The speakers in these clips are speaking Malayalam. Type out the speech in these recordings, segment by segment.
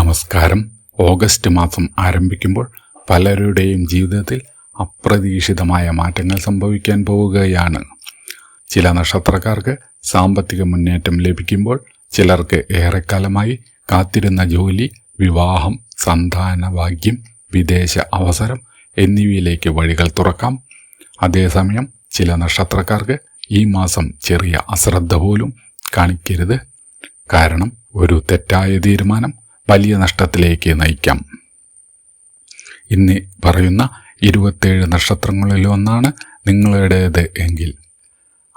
നമസ്കാരം. ഓഗസ്റ്റ് മാസം ആരംഭിക്കുമ്പോൾ പലരുടെയും ജീവിതത്തിൽ അപ്രതീക്ഷിതമായ മാറ്റങ്ങൾ സംഭവിക്കാൻ പോവുകയാണ്. ചില നക്ഷത്രക്കാർക്ക് സാമ്പത്തിക മുന്നേറ്റം ലഭിക്കുമ്പോൾ ചിലർക്ക് ഏറെക്കാലമായി കാത്തിരുന്ന ജോലി, വിവാഹം, സന്താനഭാഗ്യം, വിദേശ അവസരം എന്നിവയിലേക്ക് വഴികൾ തുറക്കാം. അതേസമയം ചില നക്ഷത്രക്കാർക്ക് ഈ മാസം ചെറിയ അശ്രദ്ധ പോലും കാണിക്കരുത്. കാരണം ഒരു തെറ്റായ തീരുമാനം വലിയ നഷ്ടത്തിലേക്ക് നയിക്കാം. ഇന്ന് പറയുന്ന 27 നക്ഷത്രങ്ങളിലൊന്നാണ് നിങ്ങളുടേത് എങ്കിൽ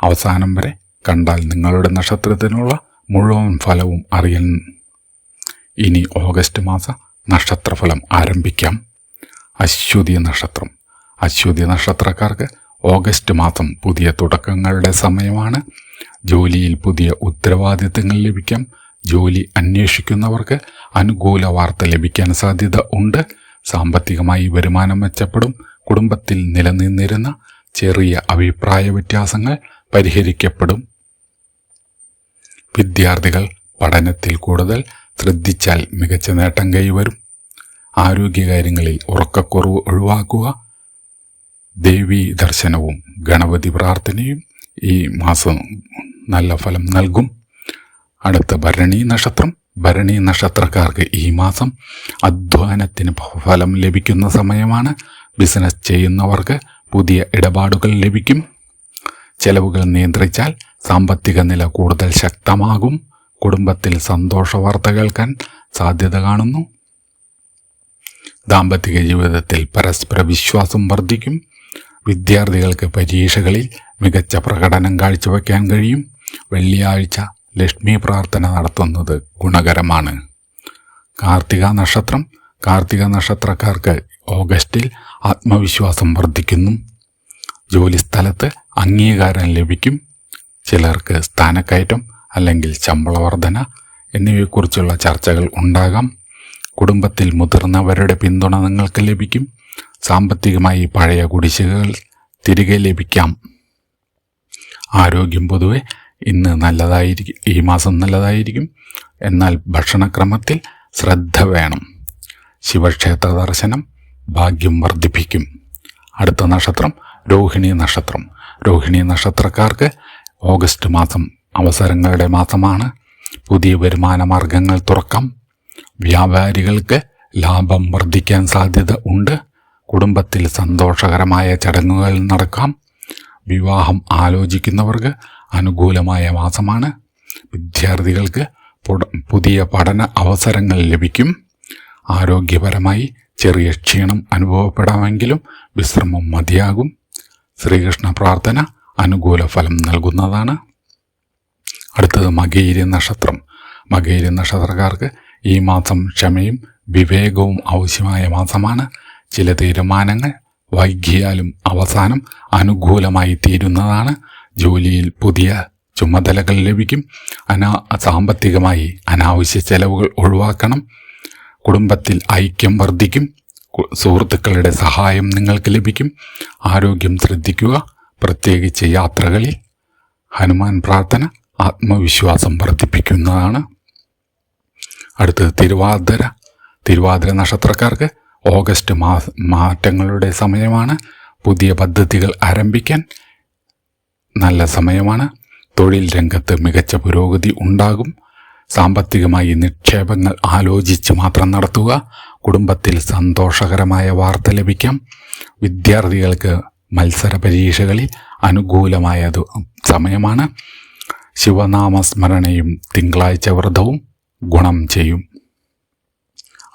അവസാനം വരെ കണ്ടാൽ നിങ്ങളുടെ നക്ഷത്രത്തിനുള്ള മുഴുവൻ ഫലവും അറിയാൻ. ഇനി ഓഗസ്റ്റ് മാസ നക്ഷത്രഫലം ആരംഭിക്കാം. അശ്വതി നക്ഷത്രം. അശ്വതി നക്ഷത്രക്കാർക്ക് ഓഗസ്റ്റ് മാസം പുതിയ തുടക്കങ്ങളുടെ സമയമാണ്. ജോലിയിൽ പുതിയ ഉത്തരവാദിത്തങ്ങൾ ലഭിക്കാം. ജോലി അന്വേഷിക്കുന്നവർക്ക് അനുകൂല വാർത്ത ലഭിക്കാൻ സാധ്യത ഉണ്ട്. സാമ്പത്തികമായി വരുമാനം മെച്ചപ്പെടും. കുടുംബത്തിൽ നിലനിന്നിരുന്ന ചെറിയ അഭിപ്രായ വ്യത്യാസങ്ങൾ പരിഹരിക്കപ്പെടും. വിദ്യാർത്ഥികൾ പഠനത്തിൽ കൂടുതൽ ശ്രദ്ധിച്ചാൽ മികച്ച നേട്ടം കൈവരും. ആരോഗ്യകാര്യങ്ങളിൽ ഉറക്കക്കുറവ് ഒഴിവാക്കുക. ദേവീ ദർശനവും ഗണപതി പ്രാർത്ഥനയും ഈ മാസം നല്ല ഫലം നൽകും. അടുത്ത ഭരണി നക്ഷത്രം. ഭരണി നക്ഷത്രക്കാർക്ക് ഈ മാസം അധ്വാനത്തിന് ഫലം ലഭിക്കുന്ന സമയമാണ്. ബിസിനസ് ചെയ്യുന്നവർക്ക് പുതിയ ഇടപാടുകൾ ലഭിക്കും. ചെലവുകൾ നിയന്ത്രിച്ചാൽ സാമ്പത്തിക നില കൂടുതൽ ശക്തമാകും. കുടുംബത്തിൽ സന്തോഷ വാർത്ത കേൾക്കാൻ സാധ്യത കാണുന്നു. ദാമ്പത്തിക ജീവിതത്തിൽ പരസ്പര വിശ്വാസം വർദ്ധിക്കും. വിദ്യാർത്ഥികൾക്ക് പരീക്ഷകളിൽ മികച്ച പ്രകടനം കാഴ്ചവെക്കാൻ കഴിയും. വെള്ളിയാഴ്ച ലക്ഷ്മി പ്രാർത്ഥന നടത്തുന്നത് ഗുണകരമാണ്. കാർത്തിക നക്ഷത്രം. കാർത്തിക നക്ഷത്രക്കാർക്ക് ഓഗസ്റ്റിൽ ആത്മവിശ്വാസം വർദ്ധിക്കുന്നു. ജോലിസ്ഥലത്ത് അംഗീകാരം ലഭിക്കും. ചിലർക്ക് സ്ഥാനക്കയറ്റം അല്ലെങ്കിൽ ശമ്പള വർധന എന്നിവയെക്കുറിച്ചുള്ള ചർച്ചകൾ ഉണ്ടാകാം. കുടുംബത്തിൽ മുതിർന്നവരുടെ പിന്തുണ നിങ്ങൾക്ക് ലഭിക്കും. സാമ്പത്തികമായി പഴയ കുടിശ്ശികകൾ തിരികെ ലഭിക്കാം. ആരോഗ്യം പൊതുവെ ഈ മാസം നല്ലതായിരിക്കും. എന്നാൽ ഭക്ഷണക്രമത്തിൽ ശ്രദ്ധ വേണം. ശിവക്ഷേത്ര ദർശനം ഭാഗ്യം വർദ്ധിപ്പിക്കും. അടുത്ത നക്ഷത്രം രോഹിണി നക്ഷത്രം. രോഹിണി നക്ഷത്രക്കാർക്ക് ഓഗസ്റ്റ് മാസം അവസരങ്ങളുടെ മാസമാണ്. പുതിയ വരുമാന മാർഗങ്ങൾ തുറക്കാം. വ്യാപാരികൾക്ക് ലാഭം വർദ്ധിക്കാൻ സാധ്യത ഉണ്ട്. കുടുംബത്തിൽ സന്തോഷകരമായ ചടങ്ങുകൾ നടക്കാം. വിവാഹം ആലോചിക്കുന്നവർക്ക് അനുകൂലമായ മാസമാണ്. വിദ്യാർത്ഥികൾക്ക് പുതിയ പഠന അവസരങ്ങൾ ലഭിക്കും. ആരോഗ്യപരമായി ചെറിയ ക്ഷീണം അനുഭവപ്പെടാമെങ്കിലും വിശ്രമം മതിയാകും. ശ്രീകൃഷ്ണ പ്രാർത്ഥന അനുകൂല ഫലം നൽകുന്നതാണ്. അടുത്തത് മകയിര നക്ഷത്രം. മകയിര നക്ഷത്രക്കാർക്ക് ഈ മാസം ക്ഷമയും വിവേകവും ആവശ്യമായ മാസമാണ്. ചില തീരുമാനങ്ങൾ വൈകിയാലും അവസാനം അനുകൂലമായി തീരുന്നതാണ്. ജോലിയിൽ പുതിയ ചുമതലകൾ ലഭിക്കും. സാമ്പത്തികമായി അനാവശ്യ ചെലവുകൾ ഒഴിവാക്കണം. കുടുംബത്തിൽ ഐക്യം വർദ്ധിക്കും. സുഹൃത്തുക്കളുടെ സഹായം നിങ്ങൾക്ക് ലഭിക്കും. ആരോഗ്യം ശ്രദ്ധിക്കുക, പ്രത്യേകിച്ച് യാത്രകളിൽ. ഹനുമാൻ പ്രാർത്ഥന ആത്മവിശ്വാസം വർദ്ധിപ്പിക്കുന്നതാണ്. അടുത്തത് തിരുവാതിര. തിരുവാതിര നക്ഷത്രക്കാർക്ക് ഓഗസ്റ്റ് മാറ്റങ്ങളുടെ സമയമാണ്. പുതിയ പദ്ധതികൾ ആരംഭിക്കാൻ നല്ല സമയമാണ്. തൊഴിൽ രംഗത്ത് മികച്ച പുരോഗതി ഉണ്ടാകും. സാമ്പത്തികമായി നിക്ഷേപങ്ങൾ ആലോചിച്ച് മാത്രം നടത്തുക. കുടുംബത്തിൽ സന്തോഷകരമായ വാർത്ത ലഭിക്കാം. വിദ്യാർത്ഥികൾക്ക് മത്സര പരീക്ഷകളിൽ അനുകൂലമായ സമയമാണ്. ശിവനാമസ്മരണയും തിങ്കളാഴ്ച വ്രതവും ഗുണം ചെയ്യും.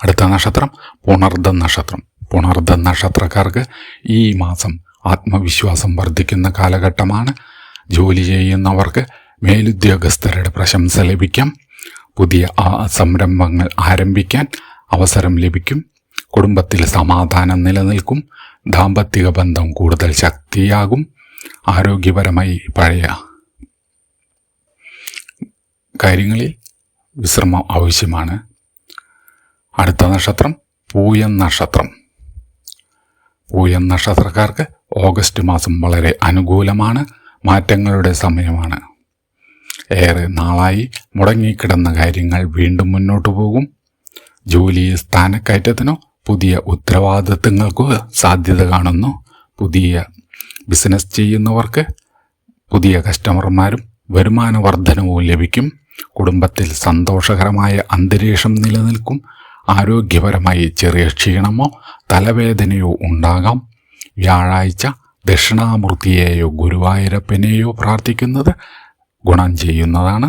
അടുത്ത നക്ഷത്രം പുണർദം നക്ഷത്രം. പുണർദം നക്ഷത്രക്കാർക്ക് ഈ മാസം ആത്മവിശ്വാസം വർദ്ധിക്കുന്ന കാലഘട്ടമാണ്. ജോലി ചെയ്യുന്നവർക്ക് മേലുദ്യോഗസ്ഥരുടെ പ്രശംസ ലഭിക്കാം. പുതിയ സംരംഭങ്ങൾ ആരംഭിക്കാൻ അവസരം ലഭിക്കും. കുടുംബത്തിൽ സമാധാനം നിലനിൽക്കും. ദാമ്പത്തിക ബന്ധം കൂടുതൽ ശക്തിയാകും. ആരോഗ്യപരമായി പഴയ കാര്യങ്ങളിൽ വിശ്രമം ആവശ്യമാണ്. അടുത്ത നക്ഷത്രം പൂയം നക്ഷത്രം. പൂയം നക്ഷത്രക്കാർക്ക് ഓഗസ്റ്റ് മാസം വളരെ അനുകൂലമാണ്. മാറ്റങ്ങളുടെ സമയമാണ്. ഏറെ നാളായി മുടങ്ങിക്കിടന്ന കാര്യങ്ങൾ വീണ്ടും മുന്നോട്ടു പോകും. ജോലിയിൽ സ്ഥാനക്കയറ്റത്തിനോ പുതിയ ഉത്തരവാദിത്തങ്ങൾക്കോ സാധ്യത കാണുന്നു. പുതിയ ബിസിനസ് ചെയ്യുന്നവർക്ക് പുതിയ കസ്റ്റമർമാരും വരുമാന വർധനവും ലഭിക്കും. കുടുംബത്തിൽ സന്തോഷകരമായ അന്തരീക്ഷം നിലനിൽക്കും. ആരോഗ്യപരമായി ചെറിയ ക്ഷീണമോ തലവേദനയോ ഉണ്ടാകാം. വ്യാഴാഴ്ച ദക്ഷിണാമൂർത്തിയെയോ ഗുരുവായൂരപ്പനെയോ പ്രാർത്ഥിക്കുന്നത് ഗുണം ചെയ്യുന്നതാണ്.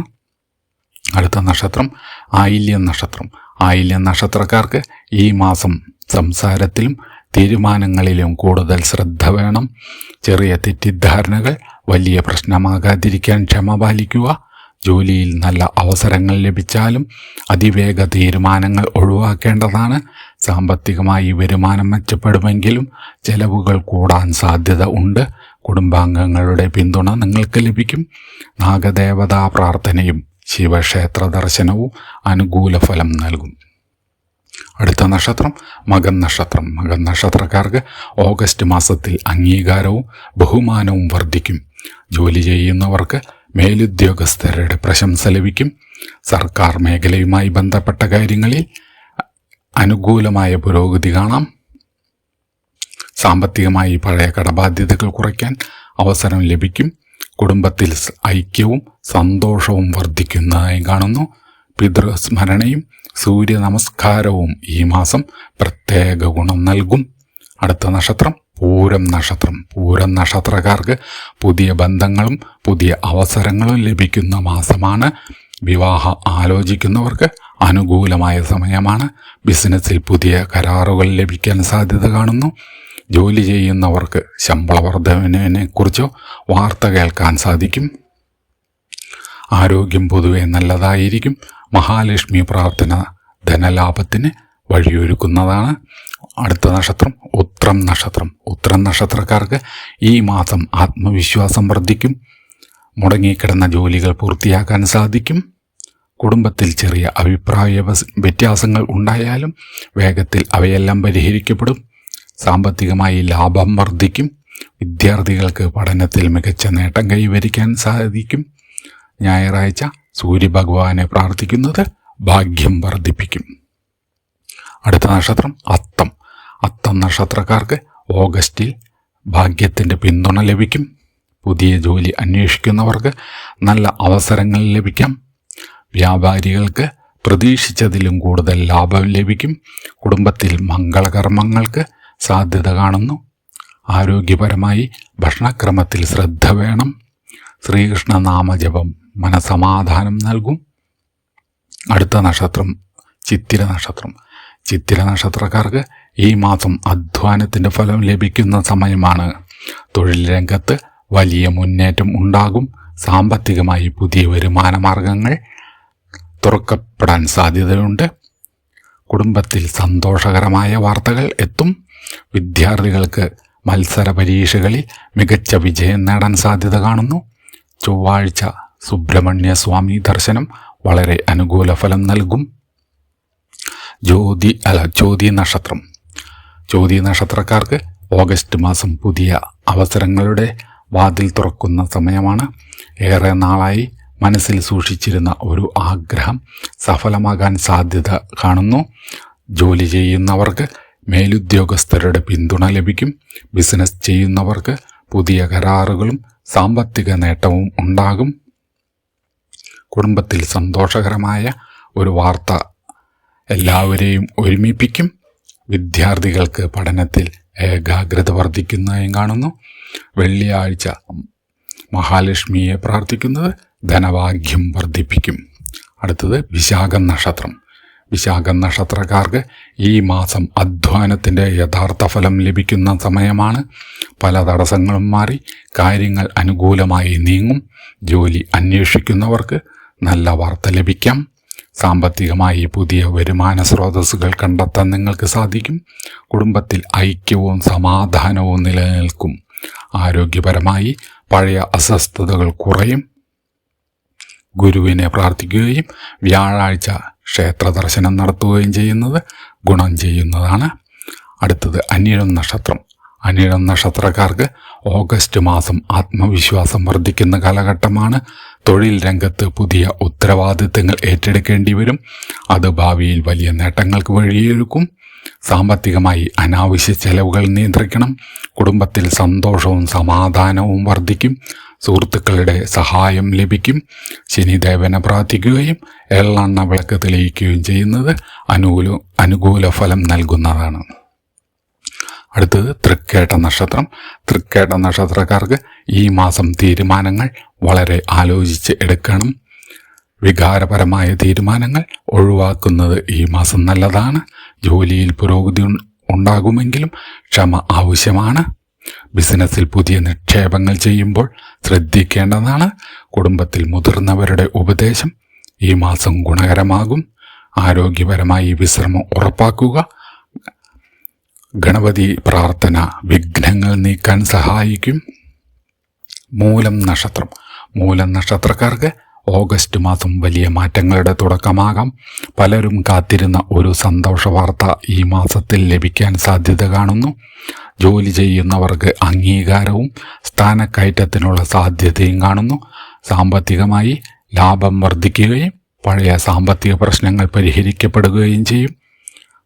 അടുത്ത നക്ഷത്രം ആയില്യം നക്ഷത്രം. ആയില്യം നക്ഷത്രക്കാർക്ക് ഈ മാസം സംസാരത്തിലും തീരുമാനങ്ങളിലും കൂടുതൽ ശ്രദ്ധ വേണം. ചെറിയ തെറ്റിദ്ധാരണകൾ വലിയ പ്രശ്നമാകാതിരിക്കാൻ ക്ഷമ പാലിക്കുക. ജോലിയിൽ നല്ല അവസരങ്ങൾ ലഭിച്ചാലും അതിവേഗ തീരുമാനങ്ങൾ ഒഴിവാക്കേണ്ടതാണ്. സാമ്പത്തികമായി വരുമാനം മെച്ചപ്പെടുമെങ്കിലും ചെലവുകൾ കൂടാൻ സാധ്യത ഉണ്ട്. കുടുംബാംഗങ്ങളുടെ പിന്തുണ നിങ്ങൾക്ക് ലഭിക്കും. നാഗദേവതാ പ്രാർത്ഥനയും ശിവക്ഷേത്ര ദർശനവും അനുകൂല ഫലം നൽകും. അടുത്ത നക്ഷത്രം മകൻ നക്ഷത്രം. മകൻ നക്ഷത്രക്കാർക്ക് ഓഗസ്റ്റ് മാസത്തിൽ അംഗീകാരവും ബഹുമാനവും വർദ്ധിക്കും. ജോലി ചെയ്യുന്നവർക്ക് മേലുദ്യോഗസ്ഥരുടെ പ്രശംസ ലഭിക്കും. സർക്കാർ മേഖലയുമായി ബന്ധപ്പെട്ട കാര്യങ്ങളിൽ അനുകൂലമായ പുരോഗതി കാണാം. സാമ്പത്തികമായി പഴയ കടബാധ്യതകൾ കുറയ്ക്കാൻ അവസരം ലഭിക്കും. കുടുംബത്തിൽ ഐക്യവും സന്തോഷവും വർദ്ധിക്കുന്നതായി കാണുന്നു. പിതൃസ്മരണയും സൂര്യ നമസ്കാരവും ഈ മാസം പ്രത്യേക ഗുണം നൽകും. അടുത്ത നക്ഷത്രം പൂരം നക്ഷത്രം. പൂരം നക്ഷത്രക്കാർക്ക് പുതിയ ബന്ധങ്ങളും പുതിയ അവസരങ്ങളും ലഭിക്കുന്ന മാസമാണ്. വിവാഹം ആലോചിക്കുന്നവർക്ക് അനുകൂലമായ സമയമാണ്. ബിസിനസ്സിൽ പുതിയ കരാറുകൾ ലഭിക്കാൻ സാധ്യത കാണുന്നു. ജോലി ചെയ്യുന്നവർക്ക് ശമ്പള വർധനവിനെക്കുറിച്ചോ വാർത്ത കേൾക്കാൻ സാധിക്കും. ആരോഗ്യം പൊതുവെ നല്ലതായിരിക്കും. മഹാലക്ഷ്മി പ്രാർത്ഥന ധനലാഭത്തിന് വഴിയൊരുക്കുന്നതാണ്. അടുത്ത നക്ഷത്രം ഉത്രം നക്ഷത്രം. ഉത്രം നക്ഷത്രക്കാർക്ക് ഈ മാസം ആത്മവിശ്വാസം വർദ്ധിക്കും. മുടങ്ങിക്കിടന്ന ജോലികൾ പൂർത്തിയാക്കാൻ സാധിക്കും. കുടുംബത്തിൽ ചെറിയ അഭിപ്രായ വ്യത്യാസങ്ങൾ ഉണ്ടായാലും വേഗത്തിൽ അവയെല്ലാം പരിഹരിക്കപ്പെടും. സാമ്പത്തികമായി ലാഭം വർദ്ധിക്കും. വിദ്യാർത്ഥികൾക്ക് പഠനത്തിൽ മികച്ച നേട്ടം കൈവരിക്കാൻ സാധിക്കും. ഞായറാഴ്ച സൂര്യഭഗവാനെ പ്രാർത്ഥിക്കുന്നത് ഭാഗ്യം വർദ്ധിപ്പിക്കും. അടുത്ത നക്ഷത്രം അത്തം. അത്തം നക്ഷത്രക്കാർക്ക് ഓഗസ്റ്റിൽ ഭാഗ്യത്തിൻ്റെ പിന്തുണ ലഭിക്കും. പുതിയ ജോലി അന്വേഷിക്കുന്നവർക്ക് നല്ല അവസരങ്ങൾ ലഭിക്കാം. വ്യാപാരികൾക്ക് പ്രതീക്ഷിച്ചതിലും കൂടുതൽ ലാഭം ലഭിക്കും. കുടുംബത്തിൽ മംഗളകർമ്മങ്ങൾക്ക് സാധ്യത കാണുന്നു. ആരോഗ്യപരമായി ഭക്ഷണക്രമത്തിൽ ശ്രദ്ധ വേണം. ശ്രീകൃഷ്ണ നാമജപം മനസമാധാനം നൽകും. അടുത്ത നക്ഷത്രം ചിത്തിര നക്ഷത്രം. ചിത്തിര നക്ഷത്രക്കാർക്ക് ഈ മാസം അധ്വാനത്തിൻ്റെ ഫലം ലഭിക്കുന്ന സമയമാണ്. തൊഴിൽ രംഗത്ത് വലിയ മുന്നേറ്റം ഉണ്ടാകും. സാമ്പത്തികമായി പുതിയ വരുമാന മാർഗങ്ങൾ തുറക്കപ്പെടാൻ സാധ്യതയുണ്ട്. കുടുംബത്തിൽ സന്തോഷകരമായ വാർത്തകൾ എത്തും. വിദ്യാർത്ഥികൾക്ക് മത്സര പരീക്ഷകളിൽ മികച്ച വിജയം നേടാൻ സാധ്യത കാണുന്നു. ചൊവ്വാഴ്ച സുബ്രഹ്മണ്യ സ്വാമി ദർശനം വളരെ അനുകൂല ഫലം നൽകും. ചോതി നക്ഷത്രം. ചോതി നക്ഷത്രക്കാർക്ക് ഓഗസ്റ്റ് മാസം പുതിയ അവസരങ്ങളുടെ വാതിൽ തുറക്കുന്ന സമയമാണ്. ഏറെ നാളായി മനസ്സിൽ സൂക്ഷിച്ചിരുന്ന ഒരു ആഗ്രഹം സഫലമാകാൻ സാധ്യത കാണുന്നു. ജോലി ചെയ്യുന്നവർക്ക് മേലുദ്യോഗസ്ഥരുടെ പിന്തുണ ലഭിക്കും. ബിസിനസ് ചെയ്യുന്നവർക്ക് പുതിയ കരാറുകളും സാമ്പത്തിക നേട്ടവും ഉണ്ടാകും. കുടുംബത്തിൽ സന്തോഷകരമായ ഒരു വാർത്ത എല്ലാവരെയും ഒരുമിപ്പിക്കും. വിദ്യാർത്ഥികൾക്ക് പഠനത്തിൽ ഏകാഗ്രത വർദ്ധിക്കുന്നതായും കാണുന്നു. വെള്ളിയാഴ്ച മഹാലക്ഷ്മിയെ പ്രാർത്ഥിക്കുന്നത് ധനഭാഗ്യം വർദ്ധിപ്പിക്കും. അടുത്തത് വിശാഖം നക്ഷത്രം. വിശാഖം നക്ഷത്രക്കാർക്ക് ഈ മാസം അധ്വാനത്തിൻ്റെ യഥാർത്ഥ ഫലം ലഭിക്കുന്ന സമയമാണ്. പല തടസ്സങ്ങളും മാറി കാര്യങ്ങൾ അനുകൂലമായി നീങ്ങും. ജോലി അന്വേഷിക്കുന്നവർക്ക് നല്ല വാർത്ത ലഭിക്കാം. സാമ്പത്തികമായി പുതിയ വരുമാന സ്രോതസ്സുകൾ കണ്ടെത്താൻ നിങ്ങൾക്ക് സാധിക്കും. കുടുംബത്തിൽ ഐക്യവും സമാധാനവും നിലനിൽക്കും. ആരോഗ്യപരമായി പഴയ അസ്വസ്ഥതകൾ കുറയും. ഗുരുവിനെ പ്രാർത്ഥിക്കുകയും വ്യാഴാഴ്ച ക്ഷേത്ര ദർശനം നടത്തുകയും ചെയ്യുന്നത് ഗുണം ചെയ്യുന്നതാണ്. അടുത്തത് അനിഴം നക്ഷത്രം. അനിഴം നക്ഷത്രക്കാർക്ക് ഓഗസ്റ്റ് മാസം ആത്മവിശ്വാസം വർദ്ധിക്കുന്ന കാലഘട്ടമാണ്. തൊഴിൽ രംഗത്ത് പുതിയ ഉത്തരവാദിത്തങ്ങൾ ഏറ്റെടുക്കേണ്ടി വരും. അത് ഭാവിയിൽ വലിയ നേട്ടങ്ങൾക്ക് വഴിയൊരുക്കും. സാമ്പത്തികമായി അനാവശ്യ ചെലവുകൾ നിയന്ത്രിക്കണം. കുടുംബത്തിൽ സന്തോഷവും സമാധാനവും വർദ്ധിക്കും. സുഹൃത്തുക്കളുടെ സഹായം ലഭിക്കും. ശനിദേവനെ പ്രാർത്ഥിക്കുകയും എള്ളെണ്ണ വിളക്ക് തെളിയിക്കുകയും ചെയ്യുന്നത് അനുകൂല ഫലം നൽകുന്നതാണ്. അടുത്തത് തൃക്കേട്ട നക്ഷത്രം. തൃക്കേട്ട നക്ഷത്രക്കാർക്ക് ഈ മാസം തീരുമാനങ്ങൾ വളരെ ആലോചിച്ച് എടുക്കണം. വികാരപരമായ തീരുമാനങ്ങൾ ഒഴിവാക്കുന്നത് ഈ മാസം നല്ലതാണ്. ജോലിയിൽ പുരോഗതി ഉണ്ടാകുമെങ്കിലും ക്ഷമ ആവശ്യമാണ്. ബിസിനസ്സിൽ പുതിയ നിക്ഷേപങ്ങൾ ചെയ്യുമ്പോൾ ശ്രദ്ധിക്കേണ്ടതാണ്. കുടുംബത്തിൽ മുതിർന്നവരുടെ ഉപദേശം ഈ മാസം ഗുണകരമാകും. ആരോഗ്യപരമായി വിശ്രമം ഉറപ്പാക്കുക. ഗണപതി പ്രാർത്ഥന വിഘ്നങ്ങൾ നീക്കാൻ സഹായിക്കും. മൂലം നക്ഷത്രം. മൂലം നക്ഷത്രക്കാർക്ക് ഓഗസ്റ്റ് മാസം വലിയ മാറ്റങ്ങളുടെ തുടക്കമാകാം. പലരും കാത്തിരുന്ന ഒരു സന്തോഷ വാർത്ത ഈ മാസത്തിൽ ലഭിക്കാൻ സാധ്യത കാണുന്നു. ജോലി ചെയ്യുന്നവർക്ക് അംഗീകാരവും സ്ഥാനക്കയറ്റത്തിനുള്ള സാധ്യതയും കാണുന്നു. സാമ്പത്തികമായി ലാഭം വർദ്ധിക്കുകയും പഴയ സാമ്പത്തിക പ്രശ്നങ്ങൾ പരിഹരിക്കപ്പെടുകയും ചെയ്യും.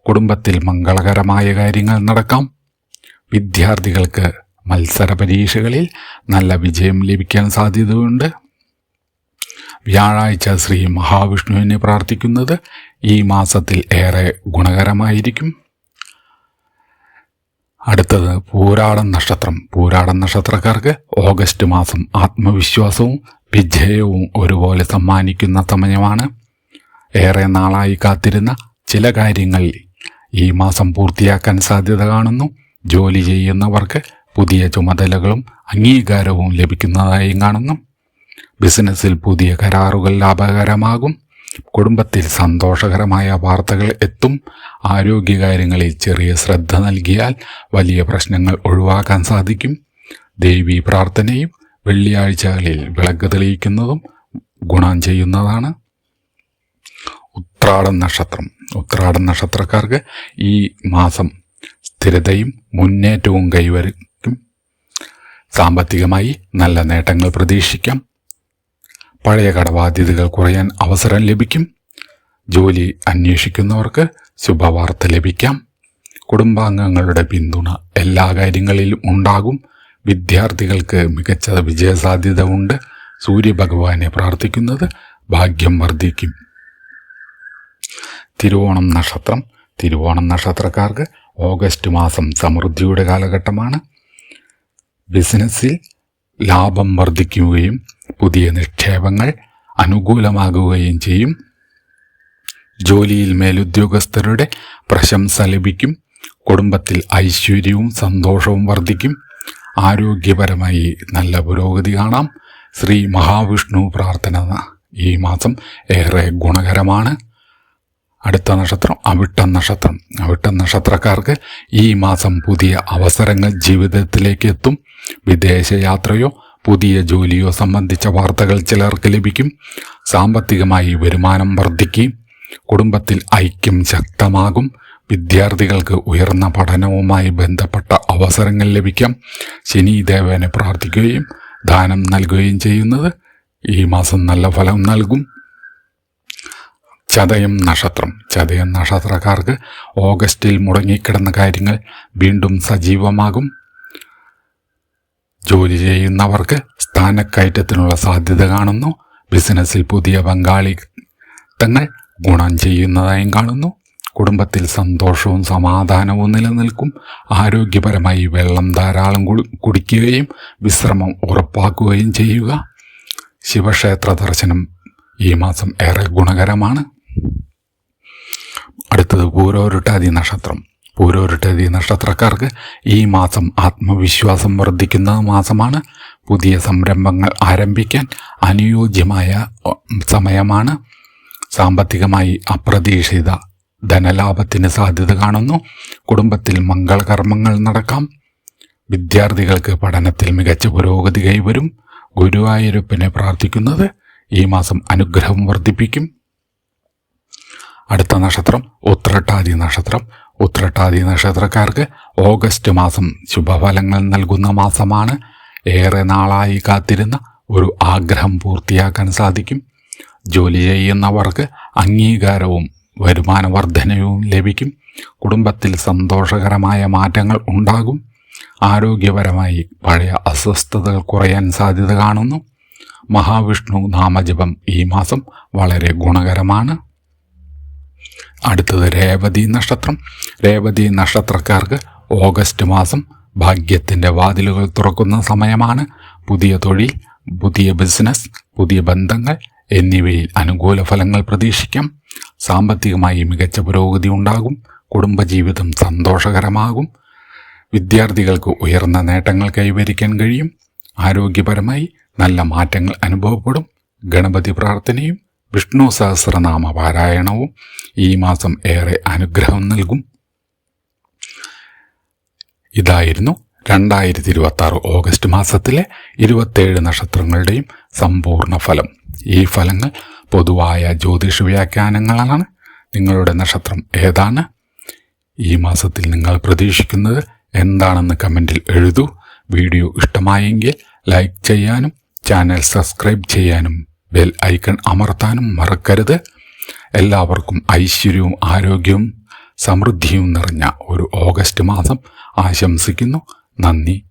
കുടുംബത്തിൽ മംഗളകരമായ കാര്യങ്ങൾ നടക്കാം. വിദ്യാർത്ഥികൾക്ക് മത്സര പരീക്ഷകളിൽ നല്ല വിജയം ലഭിക്കാൻ സാധ്യതയുണ്ട്. വ്യാഴാഴ്ച ശ്രീ മഹാവിഷ്ണുവിനെ പ്രാർത്ഥിക്കുന്നത് ഈ മാസത്തിൽ ഏറെ ഗുണകരമായിരിക്കും. അടുത്തത് പൂരാടൻ നക്ഷത്രം. പൂരാടൻ നക്ഷത്രക്കാർക്ക് ഓഗസ്റ്റ് മാസം ആത്മവിശ്വാസവും വിജയവും ഒരുപോലെ സമ്മാനിക്കുന്ന സമയമാണ്. ഏറെ നാളായി കാത്തിരുന്ന ചില കാര്യങ്ങൾ ഈ മാസം പൂർത്തിയാക്കാൻ സാധ്യത കാണുന്നു. ജോലി ചെയ്യുന്നവർക്ക് പുതിയ ചുമതലകളും അംഗീകാരവും ലഭിക്കുന്നതായും കാണുന്നു. ബിസിനസ്സിൽ പുതിയ കരാറുകൾ ലാഭകരമാകും. കുടുംബത്തിൽ സന്തോഷകരമായ വാർത്തകൾ എത്തും. ആരോഗ്യകാര്യങ്ങളിൽ ചെറിയ ശ്രദ്ധ നൽകിയാൽ വലിയ പ്രശ്നങ്ങൾ ഒഴിവാക്കാൻ സാധിക്കും. ദേവീ പ്രാർത്ഥനയും വെള്ളിയാഴ്ചകളിൽ വിളക്ക് തെളിയിക്കുന്നതും ഗുണം ചെയ്യുന്നതാണ്. ഉത്രാടൻ നക്ഷത്രം. ഉത്രാടൻ നക്ഷത്രക്കാർക്ക് ഈ മാസം സ്ഥിരതയും മുന്നേറ്റവും കൈവരിക്കും. സാമ്പത്തികമായി നല്ല നേട്ടങ്ങൾ പ്രതീക്ഷിക്കാം. പഴയ കടബാധ്യതകൾ കുറയാൻ അവസരം ലഭിക്കും. ജോലി അന്വേഷിക്കുന്നവർക്ക് ശുഭവാർത്ത ലഭിക്കാം. കുടുംബാംഗങ്ങളുടെ പിന്തുണ എല്ലാ കാര്യങ്ങളിലും ഉണ്ടാകും. വിദ്യാർത്ഥികൾക്ക് മികച്ച വിജയസാധ്യത ഉണ്ട്. സൂര്യഭഗവാനെ പ്രാർത്ഥിക്കുന്നത് ഭാഗ്യം വർദ്ധിക്കും. തിരുവോണം നക്ഷത്രം. തിരുവോണം നക്ഷത്രക്കാർക്ക് ഓഗസ്റ്റ് മാസം സമൃദ്ധിയുടെ കാലഘട്ടമാണ്. ബിസിനസ്സിൽ ലാഭം വർദ്ധിക്കുകയും പുതിയ നിക്ഷേപങ്ങൾ അനുകൂലമാകുകയും ചെയ്യും. ജോലിയിൽ മേലുദ്യോഗസ്ഥരുടെ പ്രശംസ ലഭിക്കും. കുടുംബത്തിൽ ഐശ്വര്യവും സന്തോഷവും വർദ്ധിക്കും. ആരോഗ്യപരമായി നല്ല പുരോഗതി കാണാം. ശ്രീ മഹാവിഷ്ണു പ്രാർത്ഥന ഈ മാസം ഏറെ ഗുണകരമാണ്. അടുത്ത നക്ഷത്രം അവിട്ടം നക്ഷത്രം. അവിട്ടം നക്ഷത്രക്കാർക്ക് ഈ മാസം പുതിയ അവസരങ്ങൾ ജീവിതത്തിലേക്ക് എത്തും. വിദേശയാത്രയോ പുതിയ ജോലിയോ സംബന്ധിച്ച വാർത്തകൾ ചിലർക്ക് ലഭിക്കും. സാമ്പത്തികമായി വരുമാനം വർദ്ധിക്കും. കുടുംബത്തിൽ ഐക്യം ശക്തമാകും. വിദ്യാർത്ഥികൾക്ക് ഉയർന്ന പഠനവുമായി ബന്ധപ്പെട്ട അവസരങ്ങൾ ലഭിക്കാം. ശനിദേവനെ പ്രാർത്ഥിക്കുകയും ദാനം നൽകുകയും ചെയ്യുന്നത് ഈ മാസം നല്ല ഫലം നൽകും. ചതയം നക്ഷത്രം. ചതയം നക്ഷത്രക്കാർക്ക് ഓഗസ്റ്റിൽ മുടങ്ങിക്കിടന്ന കാര്യങ്ങൾ വീണ്ടും സജീവമാകും. ജോലി ചെയ്യുന്നവർക്ക് സ്ഥാനക്കയറ്റത്തിനുള്ള സാധ്യത കാണുന്നു. ബിസിനസ്സിൽ പുതിയ പങ്കാളിത്തങ്ങൾ ഗുണം ചെയ്യുന്നതായും കാണുന്നു. കുടുംബത്തിൽ സന്തോഷവും സമാധാനവും നിലനിൽക്കും. ആരോഗ്യപരമായി വെള്ളം ധാരാളം കുടിക്കുകയും വിശ്രമം ഉറപ്പാക്കുകയും ചെയ്യുക. ശിവക്ഷേത്ര ദർശനം ഈ മാസം ഏറെ ഗുണകരമാണ്. അടുത്തത് പൂരോരുട്ടാതി നക്ഷത്രം. പൂരോരുട്ടാതി നക്ഷത്രക്കാർക്ക് ഈ മാസം ആത്മവിശ്വാസം വർദ്ധിക്കുന്ന മാസമാണ്. പുതിയ സംരംഭങ്ങൾ ആരംഭിക്കാൻ അനുയോജ്യമായ സമയമാണ്. സാമ്പത്തികമായി അപ്രതീക്ഷിത ധനലാഭത്തിന് സാധ്യത കാണുന്നു. കുടുംബത്തിൽ മംഗളകർമ്മങ്ങൾ നടക്കാം. വിദ്യാർത്ഥികൾക്ക് പഠനത്തിൽ മികച്ച പുരോഗതി കൈവരും. ഗുരുവായൂരപ്പനെ പ്രാർത്ഥിക്കുന്നത് ഈ മാസം അനുഗ്രഹം വർദ്ധിപ്പിക്കും. അടുത്ത നക്ഷത്രം ഉത്രട്ടാതി നക്ഷത്രം. ഉത്രട്ടാതി നക്ഷത്രക്കാർക്ക് ഓഗസ്റ്റ് മാസം ശുഭഫലങ്ങൾ നൽകുന്ന മാസമാണ്. ഏറെ നാളായി കാത്തിരുന്ന ഒരു ആഗ്രഹം പൂർത്തിയാക്കാൻ സാധിക്കും. ജോലി ചെയ്യുന്നവർക്ക് അംഗീകാരവും വരുമാന വർധനവും ലഭിക്കും. കുടുംബത്തിൽ സന്തോഷകരമായ മാറ്റങ്ങൾ ഉണ്ടാകും. ആരോഗ്യപരമായി പഴയ അസ്വസ്ഥതകൾ കുറയാൻ സാധ്യത കാണുന്നു. മഹാവിഷ്ണു നാമജപം ഈ മാസം വളരെ ഗുണകരമാണ്. അടുത്തത് രേവതി നക്ഷത്രം. രേവതി നക്ഷത്രക്കാർക്ക് ഓഗസ്റ്റ് മാസം ഭാഗ്യത്തിൻ്റെ വാതിലുകൾ തുറക്കുന്ന സമയമാണ്. പുതിയ തൊഴിൽ, പുതിയ ബിസിനസ്, പുതിയ ബന്ധങ്ങൾ എന്നിവയിൽ അനുകൂല ഫലങ്ങൾ പ്രതീക്ഷിക്കാം. സാമ്പത്തികമായി മികച്ച പുരോഗതി ഉണ്ടാകും. കുടുംബജീവിതം സന്തോഷകരമാകും. വിദ്യാർത്ഥികൾക്ക് ഉയർന്ന നേട്ടങ്ങൾ കൈവരിക്കാൻ കഴിയും. ആരോഗ്യപരമായി നല്ല മാറ്റങ്ങൾ അനുഭവപ്പെടും. ഗണപതി പ്രാർത്ഥനയും വിഷ്ണു സഹസ്രനാമ പാരായണവും ഈ മാസം ഏറെ അനുഗ്രഹം നൽകും. ഇതായിരുന്നു 2026 ഓഗസ്റ്റ് മാസത്തിലെ 27 നക്ഷത്രങ്ങളുടെയും സമ്പൂർണ്ണ ഫലം. ഈ ഫലങ്ങൾ പൊതുവായ ജ്യോതിഷ വ്യാഖ്യാനങ്ങളാണ്. നിങ്ങളുടെ നക്ഷത്രം ഏതാണ്? ഈ മാസത്തിൽ നിങ്ങൾ പ്രതീക്ഷിക്കുന്നത് എന്താണെന്ന് കമൻറ്റിൽ എഴുതൂ. വീഡിയോ ഇഷ്ടമായെങ്കിൽ ലൈക്ക് ചെയ്യാനും ചാനൽ സബ്സ്ക്രൈബ് ചെയ്യാനും ബെൽ ഐക്കൺ അമർത്താനും മറക്കരുത്. എല്ലാവർക്കും ഐശ്വര്യവും ആരോഗ്യവും സമൃദ്ധിയും നിറഞ്ഞ ഒരു ഓഗസ്റ്റ് മാസം ആശംസിക്കുന്നു. നന്ദി.